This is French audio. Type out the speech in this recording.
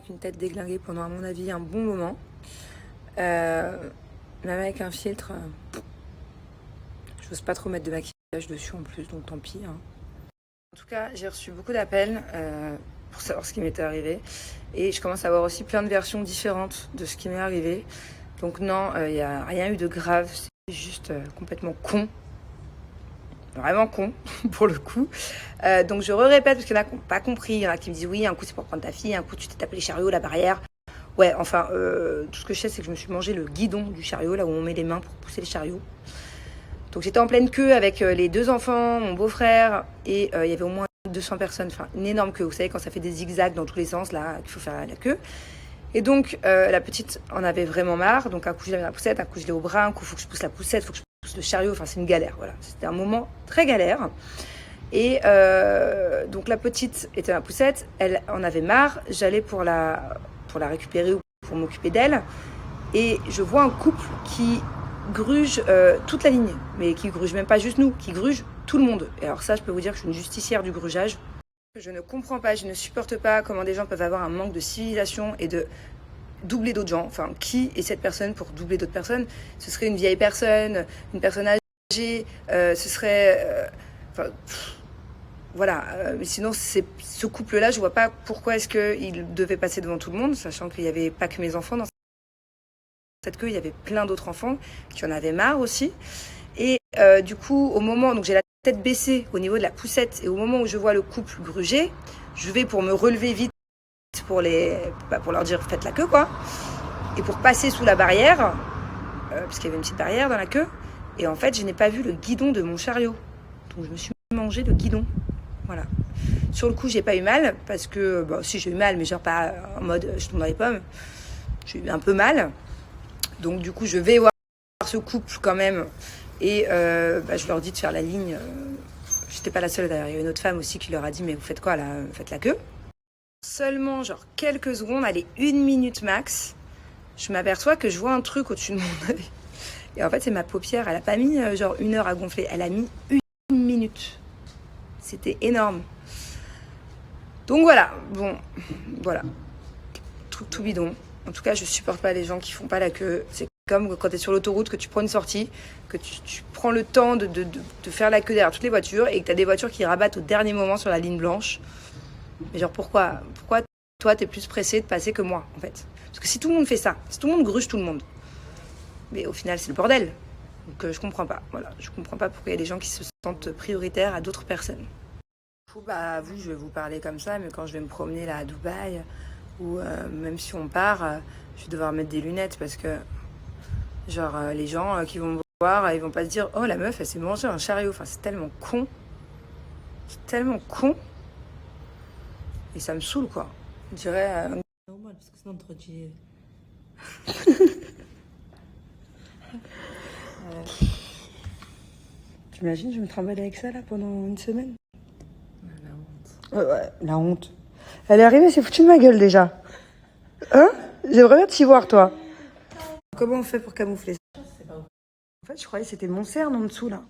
une tête déglinguée pendant, à mon avis, un bon moment. Même avec un filtre, j'ose pas trop mettre de maquillage dessus en plus, donc tant pis. Hein. En tout cas, j'ai reçu beaucoup d'appels pour savoir ce qui m'était arrivé. Et je commence à avoir aussi plein de versions différentes de ce qui m'est arrivé. Donc non, il n'y a rien eu de grave, c'est juste complètement con. Vraiment con, pour le coup. Donc je répète parce qu'il y en a qui n'ont pas compris. Il y en a qui me disent oui, un coup c'est pour prendre ta fille, un coup tu t'es tapé les chariots, la barrière. Ouais, enfin, tout ce que je sais, c'est que je me suis mangé le guidon du chariot, là où on met les mains pour pousser le chariot. Donc j'étais en pleine queue avec les 2 enfants, mon beau-frère, et il y avait au moins 200 personnes, enfin une énorme queue. Vous savez, quand ça fait des zigzags dans tous les sens, là, qu'il faut faire la queue. Et donc, la petite en avait vraiment marre. Donc, un coup, je l'avais la poussette, un coup, je l'ai au bras, un coup, il faut que je pousse la poussette, il faut que je pousse le chariot. Enfin, c'est une galère, voilà. C'était un moment très galère. Et donc, la petite était ma poussette. Elle en avait marre. J'allais pour la récupérer ou pour m'occuper d'elle. Et je vois un couple qui gruge toute la ligne. Mais qui gruge même pas juste nous, qui gruge tout le monde. Et alors ça, je peux vous dire que je suis une justicière du grugeage. Je ne comprends pas, je ne supporte pas comment des gens peuvent avoir un manque de civilisation et de doubler d'autres gens. Enfin, qui est cette personne pour doubler d'autres personnes? Ce serait une vieille personne, une personne âgée, ce serait... voilà. Mais sinon, ce couple-là, je vois pas pourquoi est-ce qu'il devait passer devant tout le monde, sachant qu'il n'y avait pas que mes enfants dans cette queue, il y avait plein d'autres enfants qui en avaient marre aussi. Et du coup, au moment, donc j'ai la tête baissée au niveau de la poussette, et au moment où je vois le couple gruger, je vais pour me relever vite pour leur dire faites la queue quoi, et pour passer sous la barrière, parce qu'il y avait une petite barrière dans la queue, et en fait je n'ai pas vu le guidon de mon chariot, donc je me suis mangé le guidon, voilà. Sur le coup j'ai pas eu mal, parce que, bon si j'ai eu mal, mais genre pas en mode je tombe dans les pommes, j'ai eu un peu mal, donc du coup je vais voir ce couple quand même. Et je leur dis de faire la ligne. J'étais pas la seule d'ailleurs, il y a une autre femme aussi qui leur a dit mais vous faites quoi là? Faites la queue. Seulement genre quelques secondes, allez 1 minute max, je m'aperçois que je vois un truc au-dessus de mon œil. Et en fait c'est ma paupière, elle a pas mis genre 1 heure à gonfler, elle a mis 1 minute. C'était énorme. Donc voilà, bon, voilà. Truc tout bidon. En tout cas je supporte pas les gens qui font pas la queue. C'est comme quand tu es sur l'autoroute, que tu prends une sortie, que tu prends le temps de faire la queue derrière toutes les voitures et que tu as des voitures qui rabattent au dernier moment sur la ligne blanche. Mais genre pourquoi toi t'es plus pressé de passer que moi en fait? Parce que si tout le monde fait ça, si tout le monde gruge tout le monde, mais au final c'est le bordel. Donc je comprends pas, voilà, je comprends pas pourquoi il y a des gens qui se sentent prioritaires à d'autres personnes. Du coup vous, je vais vous parler comme ça, mais quand je vais me promener là à Dubaï, ou même si on part, je vais devoir mettre des lunettes parce que genre, les gens qui vont me voir, ils vont pas se dire « Oh, la meuf, elle s'est mangée un chariot ». Enfin, c'est tellement con. C'est tellement con. Et ça me saoule, quoi. Je dirais... Normal, parce que sinon, on te redit... T'imagines, je vais me trimballer avec ça, là, pendant une semaine? La honte. Ouais, la honte. Elle est arrivée, c'est foutu de ma gueule, déjà. Hein? J'aimerais bien t'y voir, toi. Comment on fait pour camoufler ça? En fait, je croyais que c'était mon cerne en dessous, là.